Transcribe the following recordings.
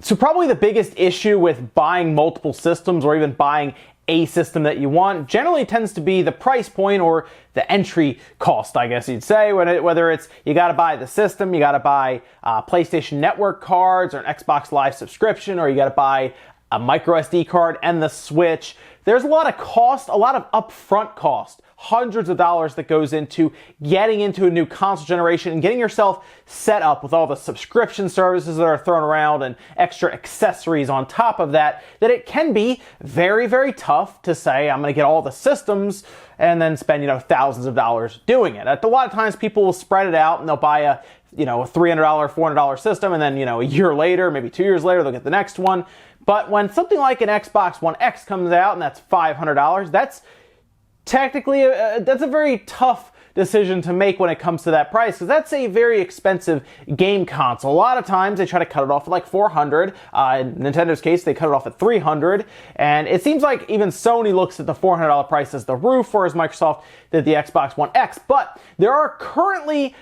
So probably the biggest issue with buying multiple systems or even buying a system that you want generally tends to be the price point or the entry cost, I guess you'd say, whether it's you got to buy the system, you got to buy PlayStation Network cards or an Xbox Live subscription, or you got to buy a micro SD card and the Switch. There's a lot of cost, a lot of upfront cost, hundreds of dollars that goes into getting into a new console generation and getting yourself set up with all the subscription services that are thrown around and extra accessories on top of that, that it can be very, very tough to say, I'm going to get all the systems and then spend, thousands of dollars doing it. A lot of times people will spread it out and they'll buy a $300, $400 system, and then, a year later, maybe 2 years later, they'll get the next one. But when something like an Xbox One X comes out and that's $500, that's technically, that's a very tough decision to make when it comes to that price, because that's a very expensive game console. A lot of times they try to cut it off at like $400. In Nintendo's case, they cut it off at $300. And it seems like even Sony looks at the $400 price as the roof, whereas Microsoft did the Xbox One X. But there are currently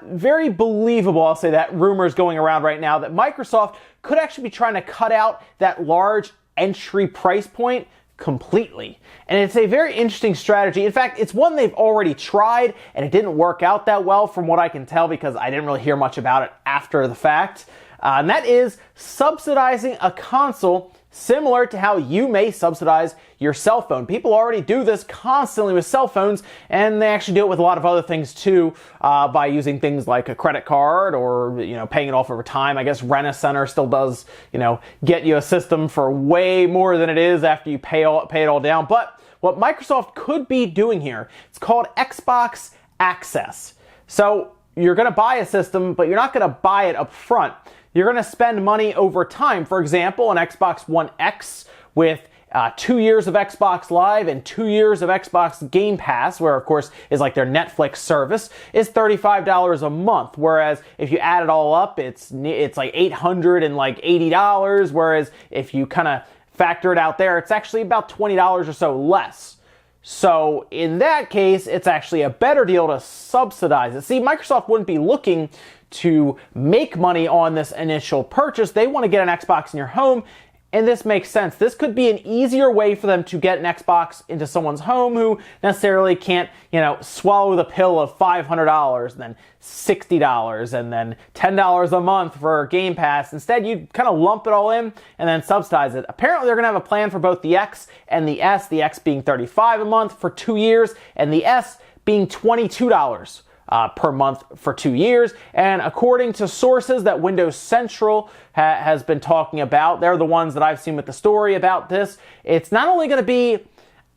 very believable, I'll say that, rumors going around right now that Microsoft could actually be trying to cut out that large entry price point completely. And it's a very interesting strategy. In fact, it's one they've already tried, and it didn't work out that well from what I can tell, because I didn't really hear much about it after the fact. And that is subsidizing a console similar to how you may subsidize your cell phone. People already do this constantly with cell phones, and they actually do it with a lot of other things too, by using things like a credit card or, paying it off over time. I guess Rent-A-Center still does, get you a system for way more than it is after you pay it all down. But what Microsoft could be doing here, it's called Xbox Access. So you're going to buy a system, but you're not going to buy it up front. You're going to spend money over time. For example, an Xbox One X with 2 years of Xbox Live and 2 years of Xbox Game Pass, where of course is like their Netflix service, is $35 a month. Whereas if you add it all up, it's like $880. Whereas if you kind of factor it out there, it's actually about $20 or so less. So in that case, it's actually a better deal to subsidize it. See, Microsoft wouldn't be looking to make money on this initial purchase. They want to get an Xbox in your home, and this makes sense. This could be an easier way for them to get an Xbox into someone's home who necessarily can't, swallow the pill of $500 and then $60 and then $10 a month for Game Pass. Instead, you kind of lump it all in and then subsidize it. Apparently, they're going to have a plan for both the X and the S, the X being $35 a month for 2 years and the S being $22 per month for 2 years. And according to sources that Windows Central has been talking about, they're the ones that I've seen with the story about this, it's not only going to be,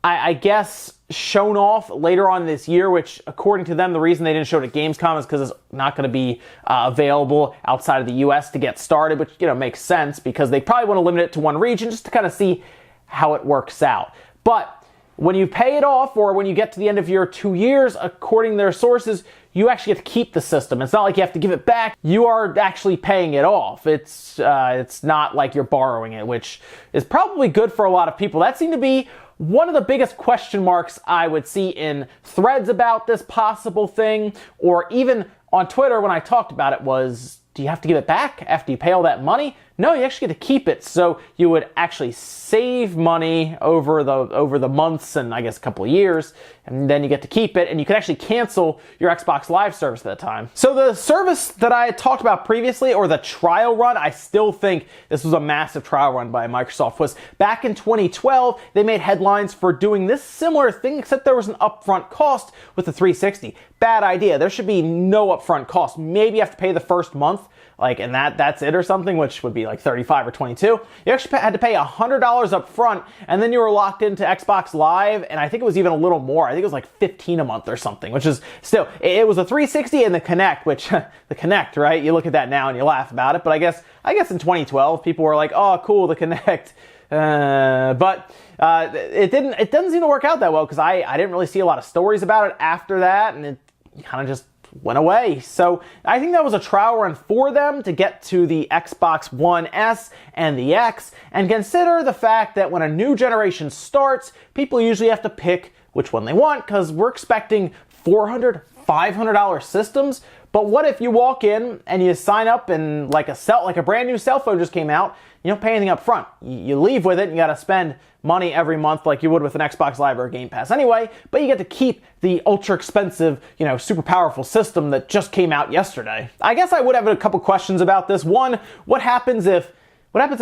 I guess, shown off later on this year, which according to them, the reason they didn't show it at Gamescom is because it's not going to be available outside of the US to get started, which, makes sense because they probably want to limit it to one region just to kind of see how it works out. But when you pay it off, or when you get to the end of your 2 years, according to their sources, you actually get to keep the system. It's not like you have to give it back. You are actually paying it off. It's not like you're borrowing it, which is probably good for a lot of people. That seemed to be one of the biggest question marks I would see in threads about this possible thing, or even on Twitter when I talked about it, was, do you have to give it back after you pay all that money? No, you actually get to keep it. So you would actually save money over the months and I guess a couple of years, and then you get to keep it, and you can actually cancel your Xbox Live service at that time. So the service that I had talked about previously, or the trial run, I still think this was a massive trial run by Microsoft, was back in 2012, they made headlines for doing this similar thing, except there was an upfront cost with the 360. Bad idea. There should be no upfront cost. Maybe you have to pay the first month, and that's it or something, which would be like 35 or 22. You actually had to pay $100 up front, and then you were locked into Xbox Live, and I think it was even a little more. I think it was like $15 a month or something, which is still, it was a 360 and the Kinect, which, the Kinect, right? You look at that now and you laugh about it, but I guess in 2012, people were like, oh, cool, the Kinect. But it doesn't seem to work out that well, because I didn't really see a lot of stories about it after that, and it kind of just went away. So I think that was a trial run for them to get to the Xbox One S and the X, and consider the fact that when a new generation starts, people usually have to pick which one they want, because we're expecting $400, $500 systems, But what if you walk in and you sign up and like a brand new cell phone just came out, you don't pay anything up front. You leave with it and you got to spend money every month like you would with an Xbox Live or a Game Pass anyway, but you get to keep the ultra expensive, super powerful system that just came out yesterday. I guess I would have a couple questions about this. One, what happens if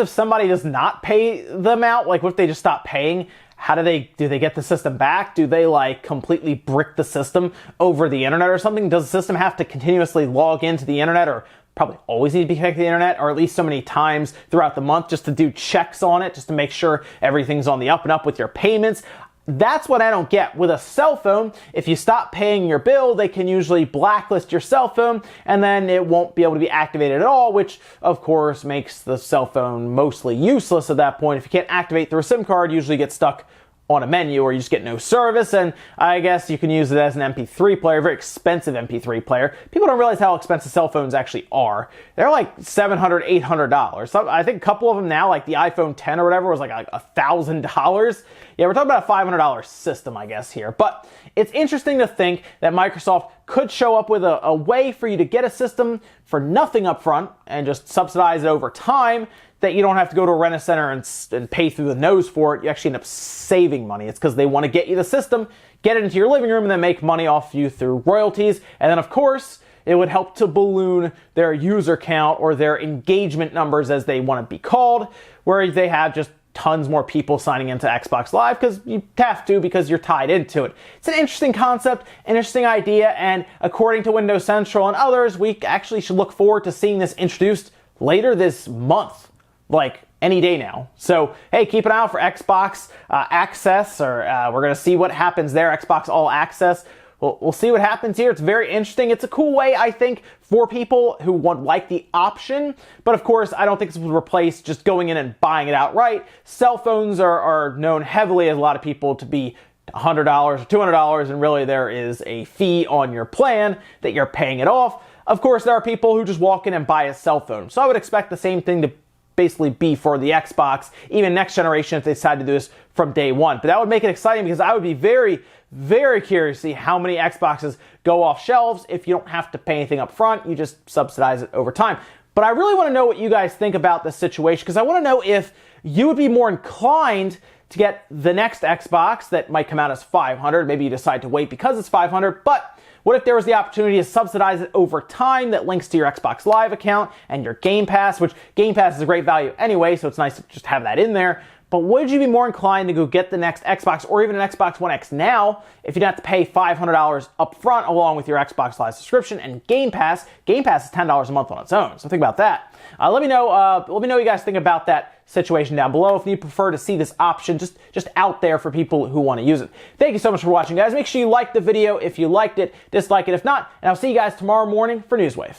somebody does not pay them out? Like, what if they just stop paying? Do they get the system back? Do they like completely brick the system over the internet or something? Does the system have to continuously log into the internet, or probably always need to be connected to the internet, or at least so many times throughout the month just to do checks on it, just to make sure everything's on the up and up with your payments? That's what I don't get. With a cell phone, if you stop paying your bill, they can usually blacklist your cell phone and then it won't be able to be activated at all, which of course makes the cell phone mostly useless at that point. If you can't activate through a SIM card, you usually get stuck on a menu or you just get no service, and I guess you can use it as an MP3 player, a very expensive MP3 player. People don't realize how expensive cell phones actually are. They're like $700, $800. So I think a couple of them now, like the iPhone 10 or whatever, was like $1,000. Yeah, we're talking about a $500 system, I guess, here. But it's interesting to think that Microsoft could show up with a way for you to get a system for nothing up front and just subsidize it over time, that you don't have to go to a rent-a-center and pay through the nose for it. You actually end up saving money. It's because they want to get you the system, get it into your living room, and then make money off you through royalties. And then, of course, it would help to balloon their user count or their engagement numbers, as they want to be called, where they have just tons more people signing into Xbox Live because you have to, because you're tied into it. It's an interesting concept, interesting idea, and according to Windows Central and others, we actually should look forward to seeing this introduced later this month. Like any day now. So, hey, keep an eye out for Xbox Access, or we're going to see what happens there, Xbox All Access. We'll see what happens here. It's very interesting. It's a cool way, I think, for people who would like the option. But of course, I don't think this will replace just going in and buying it outright. Cell phones are known heavily, as a lot of people, to be $100 or $200, and really there is a fee on your plan that you're paying it off. Of course, there are people who just walk in and buy a cell phone. So I would expect the same thing to basically be for the Xbox, even next generation, if they decide to do this from day one. But that would make it exciting, because I would be very, very curious to see how many Xboxes go off shelves if you don't have to pay anything up front. You just subsidize it over time. But I really want to know what you guys think about this situation, because I want to know if you would be more inclined to get the next Xbox that might come out as $500. Maybe you decide to wait because it's $500, but what if there was the opportunity to subsidize it over time that links to your Xbox Live account and your Game Pass, which Game Pass is a great value anyway, so it's nice to just have that in there. But would you be more inclined to go get the next Xbox, or even an Xbox One X now, if you'd have to pay $500 up front along with your Xbox Live subscription and Game Pass? Game Pass is $10 a month on its own, so think about that. Let me know what you guys think about that situation down below, if you prefer to see this option just out there for people who want to use it. Thank you so much for watching, guys. Make sure you like the video if you liked it, dislike it if not, and I'll see you guys tomorrow morning for Newswave.